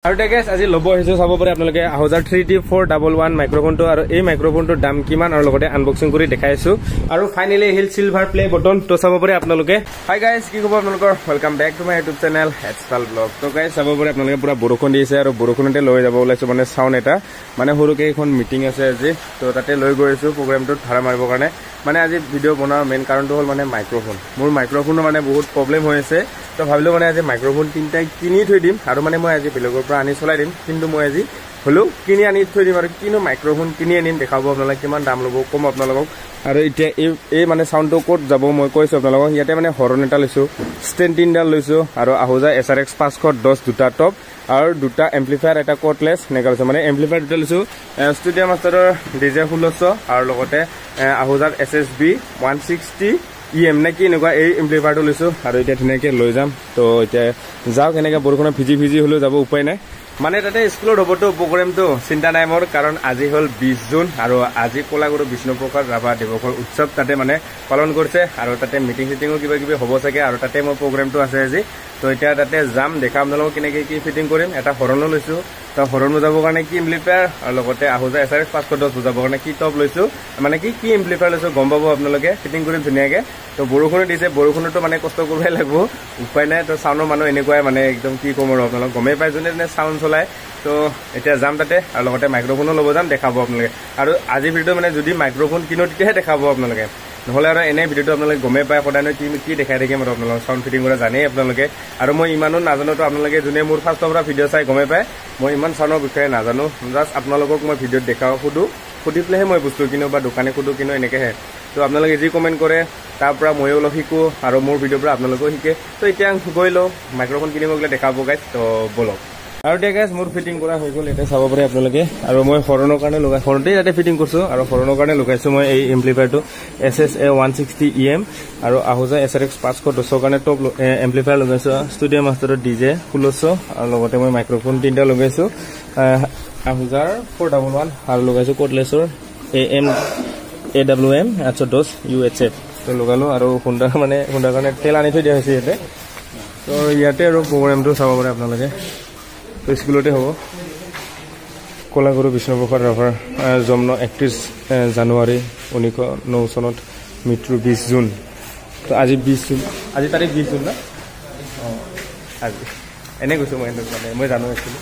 আৰু গাইস আজি লব আহিছো চাব পাৰে আপোনালোকে আহোজাৰ 3T411 মাইক্ৰোফোনটো আৰু এই মাইক্ৰোফোনটোৰ দাম কিমান আৰু লগতে আনবক্সিং কৰি দেখাইছো আৰু ফাইনালি হিল সিলভাৰ প্লে বটন তো চাব পাৰে আপোনালোকে হাই গাইস কি খবৰ আপোনালোকৰ welcome back to my YouTube channel head style vlog তো গাইস চাব পাৰে আপোনালোকে পুৰা বৰষুণ দিছে আৰু বৰষুণতে লৈ যাব ওলাইছো মানে সাউন্ড এটা মানে হৰুকে এখন মিটিং আছে আজি তো তাতে লৈ গৈছো প্ৰগ্ৰামটোত ভাড়া মাৰিবৰ কাৰণে মানে আজি ভিডিও বনোৱাৰ মেইন কাৰণটো হ'ল মানে মাইক্ৰোফোন মোৰ মাইক্ৰোফোনৰ মানে বহুত প্ৰবলেম হৈ আছে তো ভাবিলো মানে আজি মাইক্ৰোফোন তিনটা কিনি থৈ দিম আৰু মানে মই আজি বেলেগৰ পৰা আনি চলাই দিম কিন্তু মই আজি হলো কিনি আনি থৈ দিম আৰু কিনো মাইক্ৰোফোন কিনি আনিম দেখাব আপোনালোকে কিমান দাম ল'ব কম আপোনালোকক আৰু এতিয়া এই মানে সাউন্ডটো কোড যাব মই কৈছো আপোনালোকক ইয়াতে মানে হৰন এটা লৈছো ষ্টেণ্ড তিনডাল লৈছো আৰু আহোজা SRX 510 দুটা টপ আৰু দুটা এম্পলিফায়াৰ এটা কোটলেছ নেগালছো মানে এম্পলিফায়াৰ দুটা লৈছো ষ্টুডিও মাষ্টাৰৰ DJ 1600 আৰু লগতে আহোজাৰ SSB 160 EM নে কি এনেকুৱা এই এম্পলিফায়াৰটো লৈছো আৰু এতিয়া ধুনীয়াকে লৈ যাম তো এতিয়া যাওক এনেকে বৰষুণত ভিজি হলো যাব উপায় নাই মানে তাতে স্কুলত হবতো প্ৰগ্ৰামটো চিন্তা নাই মোৰ কাৰণ আজি হল 20 জুন আৰু আজি কোলাগুৰু বিষ্ণুপ্ৰসাদ ৰাভা দিৱসৰ উৎসৱ তাতে মানে পালন কৰিছে আৰু তাতে মিটিং সিটিংও কিবা কিবি হ'ব চাগে আৰু তাতে মোৰ প্ৰগ্ৰামটো আছে আজি তো এতিয়া তাতে যাম দেখাম আপোনালোকক কেনেকৈ কি ফিটিং কৰিম এটা হৰণো লৈছো তো হৰণ বজাবৰ কাৰণে কি এম্পলিফায়াৰ আৰু লগতে আহোজা SRX 510 বজাবৰ কাৰণে কি টপ লৈছো মানে কি এম্পলিফায়াৰ লৈছো গম পাব আপোনালোকে ফিটিং কৰিম ধুনীয়াকে তো বৰষুণ দিছে বৰষুণতো মানে কষ্ট কৰিবই লাগিব উপায় নাই তো সাউন্ডৰ মানুহ এনেকুৱাই মানে একদম কি কম আৰু আপোনালোক গমেই পাই যোনে সাউন্ড চলাই তো এতিয়া যাম তাতে আৰু লগতে মাইক্ৰোফোনো ল'ব যাম দেখাব আপোনালোকে আৰু আজি ভিডিঅ মানে যদি মাইক্ৰোফোন কিনো তেতিয়াহে দেখাব আপোনালোকে নহলে আৰু এনে ভিডিঅটো আপোনালোকে গমেই পায় সদায় কি দেখাই থাকিম আৰু আপোনালোকক সাউন্ড ফিটিং কৰা জানেই আপোনালোকে আৰু মই ইমানো নাজানো তো আপোনালোকে যোনে মোৰ ফাৰ্ষ্টৰ পৰা ভিডিঅ চাই গমেই পায় মই ইমান সাউণ্ডৰ বিষয়ে নাজানো জাষ্ট আপোনালোকক মই ভিডিঅত দেখাও সুধি পেলাইহে মই বস্তু কিনো বা দোকানে সুধো কিনো এনেকৈহে তো আপোনালোকে যি কমেণ্ট কৰে তাৰ পৰা ময়ো অলপ শিকো আৰু মোৰ ভিডিঅ'ৰ পৰা আপোনালোকেও শিকে তো এতিয়া গৈ লওঁ মাইক্ৰোফোন কিনিব গ'লে দেখাব গাইজ তো বলক আৰু এতিয়া গাইজ মোৰ ফিটিং কৰা হৈ গ'ল এতিয়া চাব পাৰে আপোনালোকে আৰু মই হৰণৰ কাৰণে লগাই হৰণতেই তাতে ফিটিং কৰিছোঁ আৰু হৰণৰ কাৰণে লগাইছো মই এই এম্পলিফায়াৰটো SSA 160 EM আৰু আহোজা SRX 510 কাৰণে টপ এম্পলিফায়াৰ লগাইছো ষ্টুডিও মাষ্টাৰৰ DJ 1600 আৰু লগতে মই মাইক্ৰোফোন তিনিটা লগাইছো আহোজাৰ 411 আৰু লগাইছো কোটলেছৰ AWM 810 UHF তো লগালো আৰু হুণ্ডাৰ কাৰণে তেল আনি থৈ দিয়া হৈছে ইয়াতে তো ইয়াতে আৰু প্ৰগ্ৰামটো চাব পাৰে আপোনালোকে তো স্কুলতে হ'ব কোলাগুৰু বিষ্ণুপ্ৰসাদ ৰাভাৰ জন্ম 31 জানুৱাৰী 1909 চনত মৃত্যু 20 জুন তো আজি 20 জুন আজি তাৰিখ 20 জুন না আজি এনে কৈছোঁ মানে মই জানো একচুৱেলি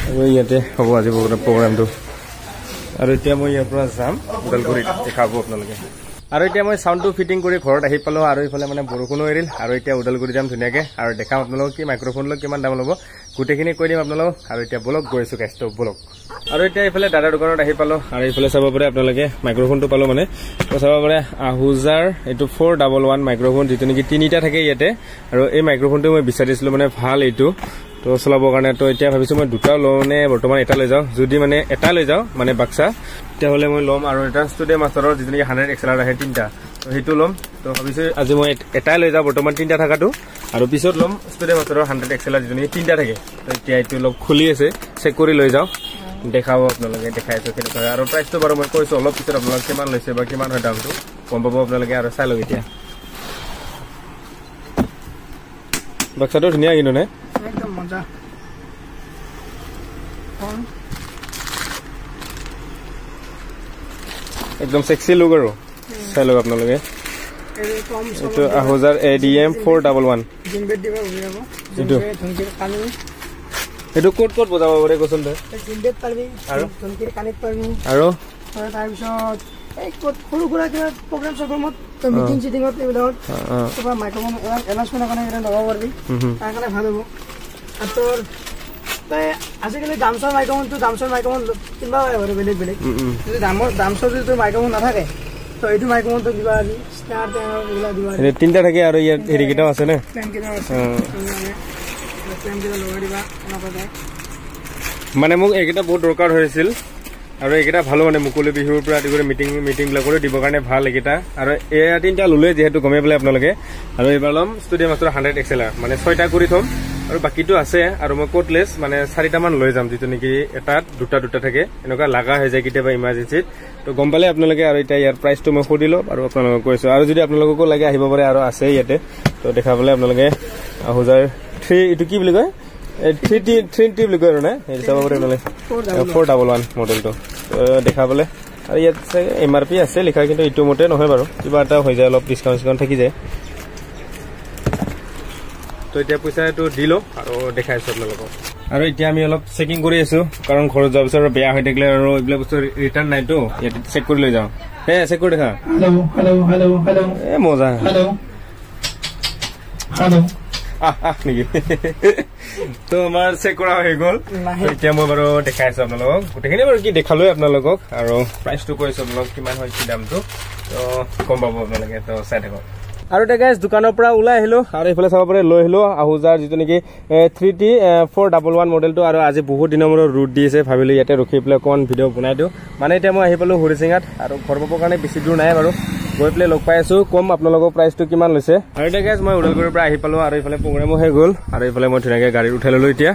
আৰু ইয়াতে হ'ব আজি প্ৰগ্ৰামটো আৰু এতিয়া মই ইয়াৰ পৰা যাম ওদালগুৰিত দেখাব আপোনালোকে আৰু এতিয়া মই সাউন্ডটো ফিটিং কৰি ঘৰত আহি পালো আৰু ইফালে মানে বৰষুণো এৰিল আৰু এতিয়া ওদালগুৰি যাম ধুনীয়াকে আৰু দেখাম আপোনালোকক কি মাইক্ৰোফোন লৈ কিমান দাম ল'ব গোটেইখিনি কৈ দিম আপোনালোকক আৰু এতিয়া বলক গৈছো গাইছ বলক আৰু এতিয়া ইফালে দাদাৰ দোকানত আহি পালো আৰু ইফালে চাব পাৰে আপোনালোকে মাইক্ৰোফোনটো পালো মানে তো চাব পাৰে আহোজাৰ এইটো 411 মাইক্ৰোফোন যিটো নেকি তিনিটা থাকে ইয়াতে আৰু এই মাইক্ৰোফোনটো মই বিচাৰিছিলো মানে ভাল এইটো তো চলাবৰ কাৰণে তো এতিয়া ভাবিছো মই দুটা লওঁ নে বৰ্তমান এটা লৈ যাওঁ যদি মানে এটা লৈ যাওঁ মানে বাক্সা তেতিয়াহ'লে মই ল'ম আৰু এটা ষ্টুডিও মাষ্টাৰৰ যিটো নেকি 100 XLR আহে তিনিটা তো সেইটো ল'ম তো ভাবিছো আজি মই এটাই লৈ যাওঁ বৰ্তমান তিনিটা থকাটো আৰু পিছত ল'ম ষ্টুডিও মাষ্টাৰৰ 100 XLR যিটো নেকি তিনিটা থাকে তো এতিয়া এইটো অলপ খুলি আছে চেক কৰি লৈ যাওঁ দেখাব আপোনালোকে দেখাইছো কেনেকুৱা আৰু প্ৰাইচটো বাৰু মই কৈছো অলপ পিছত আপোনালোকে কিমান লৈছে বা কিমান হয় দামটো গম পাব আপোনালোকে আৰু চাই লওক এতিয়া বাক্সাটো ধুনীয়া কিন্তু নে একদম মজা একদম সেক্সি লুক আৰু চাই লওক আপোনালোকে এইটো আহোজাৰ ADM 411 এইটো ক'ত বজাব পাৰে কৈছোন তই আৰু তাৰপিছত সৰু সুৰা কিবা প্ৰগ্ৰাম চগ্ৰামত মিটিং চিটিঙত এইবিলাকত মাইক্ৰোফোন এনাউন্সমেণ্টৰ কাৰণে লগাব পাৰিবি তাৰ কাৰণে ভাল হ'ব আৰু তোৰ তই আজিকালি দামচৰ মাইক্ৰোফোন কিনিব পাৰে বেলেগ যদি দামচৰ যদি তোৰ মাইক্ৰোফোন নাথাকে তো এইটো মাইক্ৰোফোনটো দিবা স্টাৰ এইবিলাক দিবা তিনিটা থাকে আৰু ইয়াত হেৰিকেইটাও আছে নে প্লেনকেইটাও আছে প্লেনকেইটা লগাই দিবা এনেকুৱা মানে মোক এইকেইটা বহুত দৰকাৰ হৈছিল আৰু এইকেইটা ভালো মানে মুকলি বিহুৰ পৰা আদি কৰি মিটিংবিলাকৰো দিবৰ কাৰণে ভাল এইকেইটা আৰু এয়া তিনিটা ল'লে যিহেতু গমেই পেলাই আপোনালোকে আৰু এইবাৰ ল'ম ষ্টুডিও মাষ্টাৰ 100 XLR মানে 6টা কৰি থ'ম আৰু বাকীটো আছে আৰু মই কোটলেছ মানে 4টামান লৈ যাম যিটো নেকি এটাত দুটা থাকে এনেকুৱা লাগা হৈ যায় কেতিয়াবা ইমাৰ্জেঞ্চিত তো গম পালে আপোনালোকে আৰু এতিয়া ইয়াৰ প্ৰাইচটো মই সুধি লওঁ আৰু আপোনালোকক কৈছোঁ আৰু যদি আপোনালোককো লাগে আহিব পাৰে আৰু আছে ইয়াতে তো দেখাবলৈ আপোনালোকে আহোজাৰ 3 এইটো কি বুলি কয় 3T বুলি কয় আৰু নে এই চাব পাৰে নহলে 411 মডেলটো দেখা পালে আৰু ইয়াত MRP আছে লিখা কিন্তু ইটো মতে নহয় বাৰু কিবা এটা হৈ যায় অলপ ডিসকাউন্ট থাকি যায় তো এতিয়া পইচাটো দিলো আৰু দেখাইছো আপোনালোকক আৰু এতিয়া আমি অলপ চেকিং কৰি আছো কাৰণ ঘৰত যোৱাৰ পিছত বেয়া হৈ থাকিলে আৰু এইবিলাক বস্তু ৰিটাৰ্ণ নাইতো ইয়াত চেক কৰি লৈ যাওঁ হে চেক কৰি দেখা হেল্ল এ মজা হেল্ল নেকি তো আমাৰ চেক কৰা হৈ গ'ল এতিয়া মই বাৰু দেখাইছো আপোনালোকক গোটেইখিনি বাৰু কি দেখালোৱে আপোনালোকক আৰু প্ৰাইচটো কৈছো আপোনালোকক কিমান হয় কি দামটো তো কম পাব আপোনালোকে তো চাই থাকক আৰু এটা গাইজ দোকানৰ পৰা ওলাই আহিলো আৰু এইফালে চাব পাৰে লৈ আহিলো আহুজাৰ যিটো নেকি 3T 411 মডেলটো আৰু আজি বহুত দিনৰ মূৰত ৰুট দি আছে ভাবিলো ইয়াতে ৰখি পেলাই অকণ ভিডিঅ' বনাই দিওঁ মানে এতিয়া মই আহি পালো হৰিচিঙাত আৰু ঘৰ পাবৰ কাৰণে বেছি দূৰ নাই বাৰু গৈ পেলাই লগ পাই আছো কম আপোনালোকৰ প্ৰাইচটো কিমান লৈছে আৰু এটা গাইজ মই ওদালগুৰিৰ পৰা আহি পালো আৰু এইফালে প্ৰগ্ৰামো হৈ গ'ল আৰু এইফালে মই ধুনীয়াকৈ গাড়ীত উঠাই ললো এতিয়া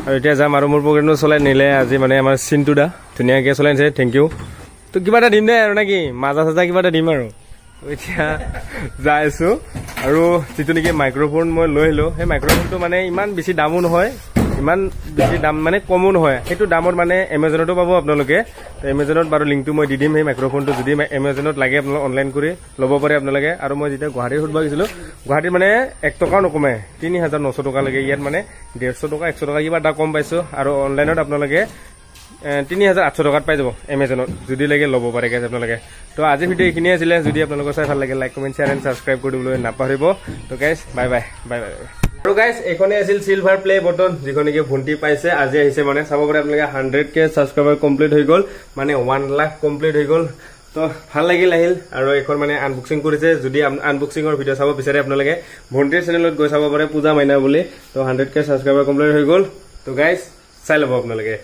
আৰু এতিয়া যাম আৰু মোৰ প্ৰগ্ৰামটো চলাই নিলে আজি মানে আমাৰ চিন্তু দা ধুনীয়াকৈ চলাই নিছে থেংক ইউ তো কিবা এটা দিম দে আৰু নেকি মাজা চাজা কিবা এটা দিম আৰু এতিয়া যাই আছো আৰু যিটো নেকি মাইক্ৰফোন মই লৈ আহিলো সেই মাইক্ৰফোনটো মানে ইমান বেছি দামো নহয় ইমান বেছি দাম মানে কমো নহয় সেইটো দামত মানে এমাজনতো পাব আপোনালোকে এমাজনত বাৰু লিংকটো মই দি দিম সেই মাইক্ৰফোনটো যদি এমাজনত লাগে আপোনালোকে অনলাইন কৰি ল'ব পাৰে আপোনালোকে আৰু মই যেতিয়া গুৱাহাটীত সুধিব গৈছিলো গুৱাহাটীত মানে 1 টকাও নকমে 3900 টকা লাগে ইয়াত মানে 150 টকা 100 টকা কিবা এটা কম পাইছো আৰু অনলাইনত আপোনালোকে 3800 টকাত পাই যাব এমাজনত যদি লাগে ল'ব পাৰে গাইজ আপোনালোকে তো আজি ভিডিঅ' এইখিনিয়ে আছিলে যদি আপোনালোকৰ চাই ভাল লাগে like comment share and subscribe কৰি দিবলৈ নাপাহৰিব তো guys bye bye bye bye আৰু গাইজ এইখনে আছিল চিলভাৰ প্লে বটন যিখন নেকি ভণ্টি পাইছে আজি আহিছে মানে চাব পাৰে আপোনালোকে 100K ছাবস্ক্ৰাইবাৰ কমপ্লিট হৈ গ'ল মানে 1 লাখ কমপ্লিট হৈ গ'ল তো ভাল লাগিল আহিল আৰু এখন মানে আনবক্সিং কৰিছে যদি আনবক্সিঙৰ ভিডিঅ' চাব বিচাৰে আপোনালোকে ভণ্টিৰ চেনেলত গৈ চাব পাৰে পূজা মাইনা বুলি তো 100K ছাবস্ক্ৰাইবাৰ কমপ্লিট হৈ গ'ল তো গাইজ চাই ল'ব আপোনালোকে